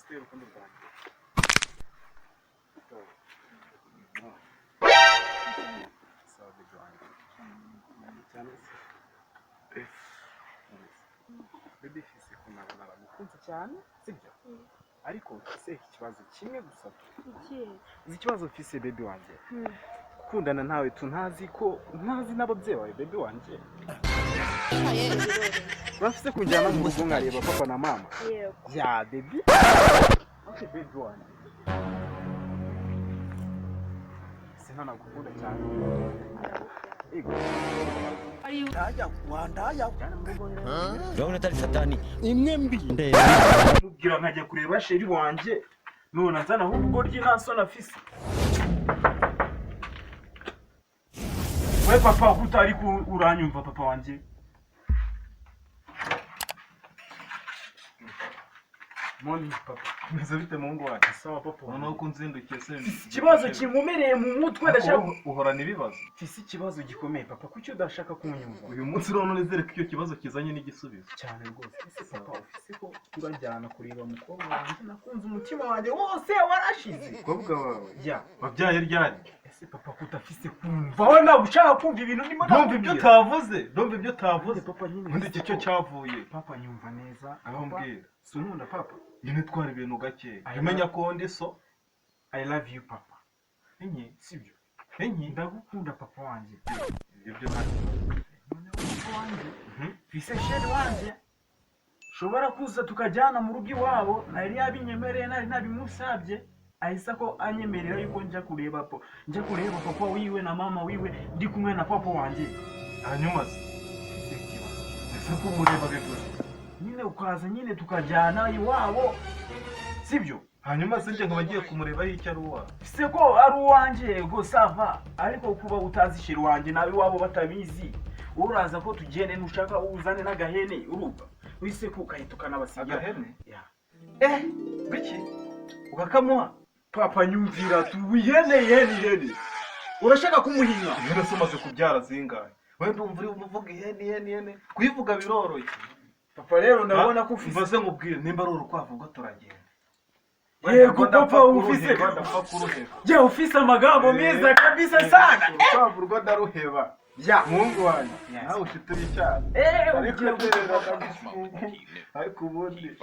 Square urukundo rwanjye. Sawa baby wanjye. Cyane se. Baby fisi kunabona aramukunze cyane sibyo? Ariko ufise ikibazo kimwe gusa. Ikibazo ufise baby wanjye. Kundana nawe ntazi n'ababyeyi bawe baby wanjye. Bafise kujyana mu rugo nkareba papa na mama. Yego. Ya baby. Okay baby wanjye. Sinana gukunda cyane. Ego. Urabona atari satani Imwe mbi. Mubwira nkajya kureba sheri wanjye. None nzana ahubwo ry'inaso nafise. We papa utari uranyumva papa wanjye. Morning papa. Meze bite mungu wacu? Sawa papa. Noneho ko nzindukiye se. Ikibazo kinkomereye mu mutwe ndashaka uhorana ibibazo. Fisi ikibazo gikomeye papa kuki udashaka kunyumva? Uyu munsi rero nizere ko icyo kibazo kizanye n'igisubizo. Cyane rwose. Ese papa ufise ko turajyana kureba mukobwa wanjye nakunze umutima wanjye wose warashize. Kobwa wawe. Ya. Wabyaye ryari? Ese papa kutafise kumva. Wowe nawe ushaka kumva ibintu ndimo Ndumva ibyo utavuze. Ndumva ibyo utavuze. Papa nyine. Undi icyo cyavuye. Papa nyumva neza. Aho mbwira. Sunkunda papa. Yine twara ibintu gake. Umenya ko ndi so. I love you papa. Enye Sibyo. enye Ndagukunda papa wanjye. Ibyo nta. None papa wanjye. Fise sheri wanjye. Shobora kuza tukajyana mu rugo iwabo nari yabinyemereye nari nabimusabye. Ahisa ko anyemerera yuko njya kureba papa wiwe na mama wiwe ndi kumwe na papa wanjye. Hanyuma se. Ese ko mureba bivuze. Nyine ukaza nyine tukajyana iwabo. Sibyo? Hanyuma se nje nkabagiye kumureba y'icyo ari uwa. Se ko ari uwanjye go sava ariko kuba utazishira wanjye nawe iwabo batabizi. Uraza ko tugene nushaka uzane n'agahene uruba. Wise ko ukayitukana basigira. Agahene? Ya. Biki? Ukakamuha? Papa nyumvira tu ihene. Urashaka kumuhinya? Ihene se umaze kubyara zingahe? Wenda umva uri uvuga ihene. Kuyivuga biroroshye. Papa rero ndabona ko ufise. Mbaze ngubwire nimba ari urukwavu ubwo turagenda. Yego papa ufise. Je ufise amagambo meza kabisa sana. Urukwavu rwo ndaruheba. Ya. Mungu wanjye. Nawe ushitira icyaha. Ariko ubundi.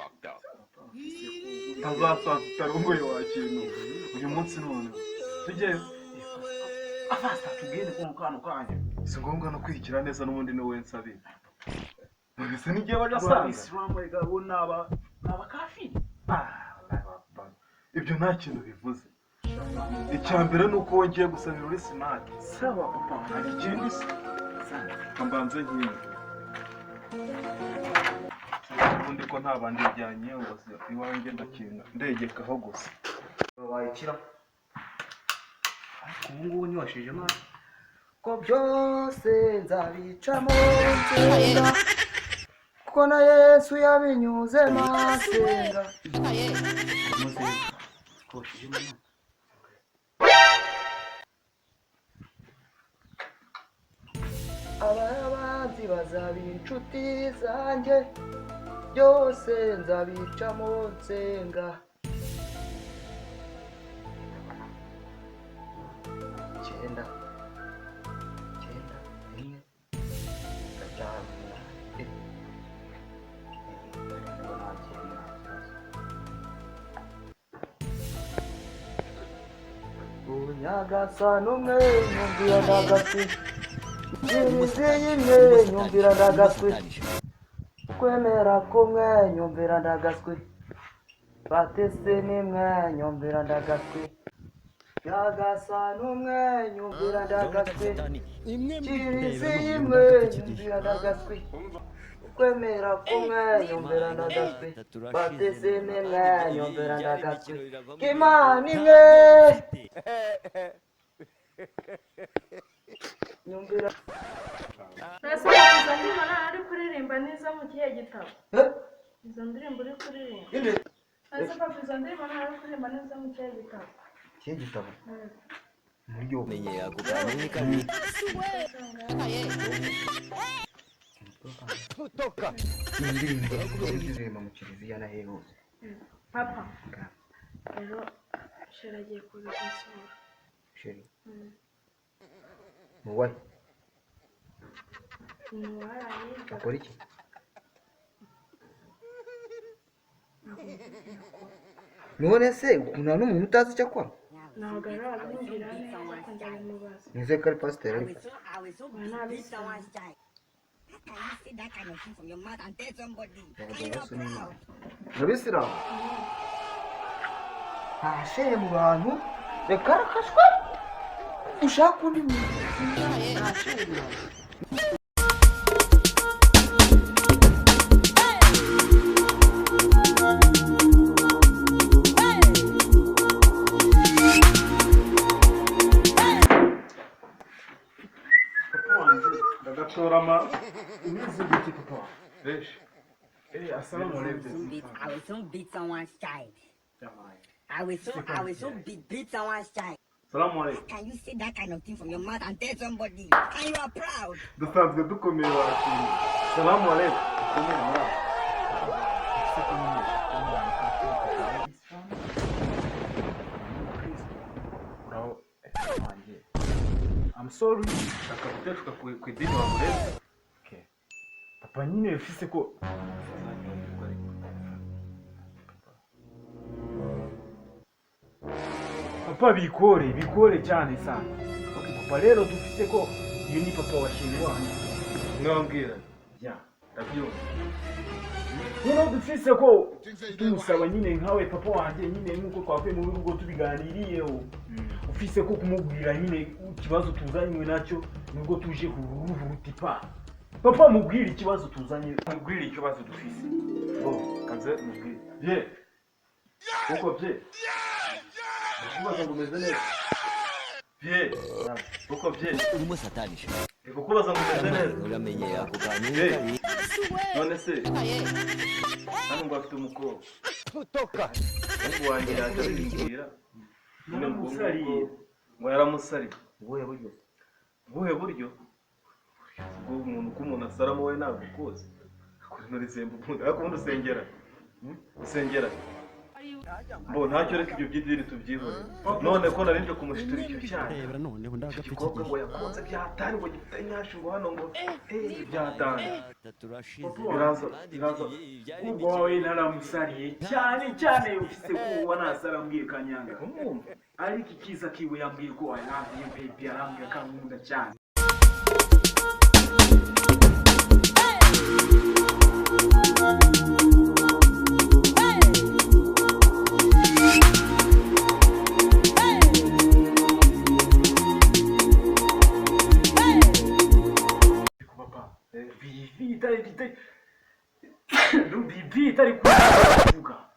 Tazasaza utarongoye wakintu. Uyu munsi none. Tujye Afasta tugende ku kano kanje. si ngombwa no kwikira neza n'ubundi ni we nsabira. Mbese n'igihe bajasanga. Islam egabo naba kafiri. Ibyo nta kintu bivuze. Icyambere nuko wongeye gusabira uri sinake. Sawa papa. Hari ikindi se. Kambanze nkino. Ubundi ko nta bandi bijyanye ngo iwanjye ndakinga ndegekaho gusa. Wayikira. Ariko ubu ngubu niwashije ma ko byose nzabicamo nsenga kuko na Yesu yabinyuze masenga. Ababanzi bazaba inshuti zanjye byose nzabicamo nsenga. Icyenda rimwe gatanu Unyagasani umwe nyumvira ndagaswi Irizi y'imwe nyumvira ndagaswi Kwemera kumwe nyumvira ndagaswi Batese n'imwe nyumvira ndagaswi Nyagasani umwe nyumvira ndagaswi Irizi y'imwe nyumvira ndagaswi Kwemera kumwe nyumvira ndagaswi Batese n'imwe nyumvira ndagaswi Imana imwe nyumvira. Ese izo ndirimbo ari kuririmba neza mu kihe gitabo? Izo ndirimbo uri kuririmba. Ese papa izo ndirimbo ari kuririmba neza mu kihe gitabo? Kihe gitabo? Muri menye yakuganira kandi toka indirimbo mu kiliziya na hose Papa. Rero sheri agiye kuza kunsura. Sheri. Muwaye. Ntiwarayiga. Akora iki? None se nta n'umuntu utazi icyo akora? Ntabwo arabimbwira neza ko ndabimubaza. Nizeye ko ari pasiteri ariko. Abisilamu ntashere mu bantu reka rakashwe ushaka undi muntu ntashere mu bantu. Ndagatorama Imeze gute papa? benshi. Assalamu alaikum. I will soon beat someone's child. Jamai. I will soon beat someone's child. Salamu alaikum. Can you say that kind of thing from your mouth and tell somebody? And you are proud. Dusanzwe dukomeye wakiriye. Salamu alaikum. Dukomeye muri aho. I'm sorry. Akaguteshuka ku idini wamureze. Okay. Papa nyine ufise ko Papa bikore cyane sana. Okay, papa rero dufise ko iyo ni papa wa sheri wanyu. Mwambwira. Ya. Ndabyumva. Noneho dufise ko tumusaba nyine nkawe papa wanjye nyine nkuko twavuye mu rugo tubiganiriyeho. Ufise ko kumubwira nyine ikibazo tuzanywe nacyo nubwo tuje kuruvurutipa. Papa mubwira ikibazo tuzanye, mubwira ikibazo dufise. Kanze mubwire. Bye. Uko bye. Kubaza ngo umeze neza. Bye. Uko bye. urimo satanisha Kukubaza ngo umeze neza. uramenye ako kantu kari None se. Hano ngo afite umukobwa. toka Mungu wanjye yaje arimbwira. Naramusariye. Ngo yaramusariye. Ubuhe buryo? Buhe buryo? Ubwo umuntu ko umuntu asaramo we ntabwo ukuzi. Kuri nuri sembu ubundi. Ariko ubundi usengera. Usengera. Bo ntacyo reka ibyo by'idini tubyihore. None ko narinde kumushitira icyo cyane. rebera noneho Igikobwa ngo yakonze byatari ngo gifite inyashi ngo hano ngo byatanga. turashize Biraza. Ubwo wawe naramusariye cyane ufise ko wanasara mbwiye kanyanga. Umwumva. Ariko ikiza kiwe yambwiye ko I love you baby arambwira kankunda cyane.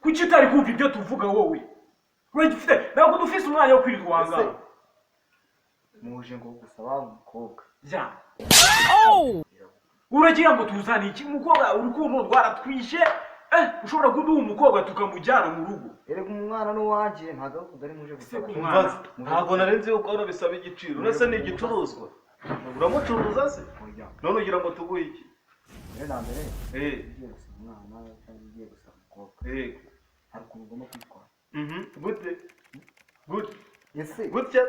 Kuki utari kumva ibyo tuvuga wowe? Ntabwo dufise umwanya wo kwirirwa ahangaha. Muje ngo gusaba umukobwa. Ja. Uragira ngo tuzane iki mukobwa urukundo rwaratwishe? Ushobora kuduha umukobwa tukamujyana mu rugo. Erega umwana n'uwanjye ntago kudari muje gusaba. Umvaze. Ntabwo narenze yuko hano bisaba igiciro. Uretse ni igicuruzwa. Uramucuruza se? None ugira ngo tuguhe iki? Na mbere Eh. ugiye gusaba umwana cyangwa ugiye gusaba umukobwa. Eh. Hari ukuntu ugomba kwitwara. Gute? Gute? Ese Gutya?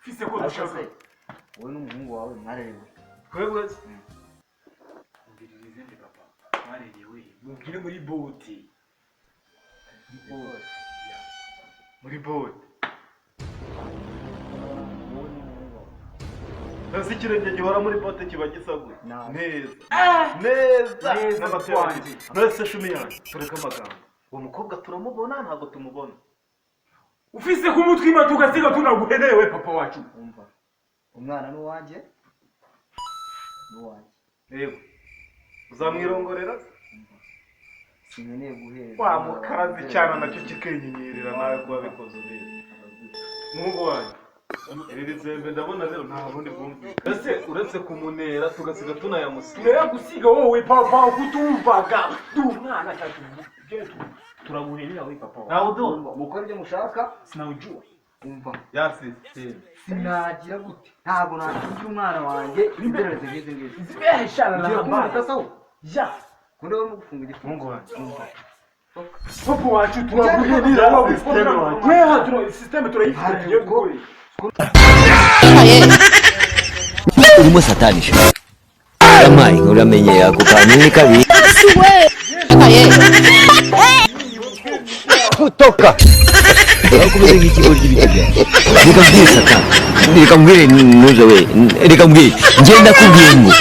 Fise ko dushaka. wowe n'umuhungu wawe mwarerewe. Twebwe Mbiririze ndi papa. Mwarerewe. Mubwire muri boti. muri bote. Ese ikirenge gihora muri bote kiba gisa gute? Neza. Neza N'amatwanjye. Nese shumi yanjye. Tureke amagambo. Uwo mukobwa turamubona ntabwo tumubona. Ufise kumutwima tugasiga tunaguhenewe papa wacu. Umva. Umwana n'uwanjye. N'uwanjye. Yego. Uzamwirongorera? Sinkeneye guhera. Wa mukazi cyane nacyo kikenyenyerera nawe kuba bikoze neza. Mungu wanjye. Iri rizembe ndabona rero nta bundi bwumvi. Ese uretse kumunera tugasiga tunayamusiga. Mbere gusiga wowe papa kutumvaga. Du mwana tatu. Turaguhenera we papa. Ntawe udumva. Mukora ibyo mushaka. Sinawujua. Umva. Yasise. Sinagira gute. Ntabwo nakingira umwana wanjye inzererezi nk'izi ngizi. Zibeshana na Ugiye habari. kumurika sawa? Ja. Kunde wo gufunga igifungo. Mungu wanjye. Umva. papa wacu turaguhirira wewe system turayifite tugiye gukora urimo satanisha amayi uramenye ako kantu ni kabi kutoka bakomeze nk'ikigo ry'ibitega reka mbwire satani reka mbwire nuzo we reka mbwire ngenda kubwiye ngo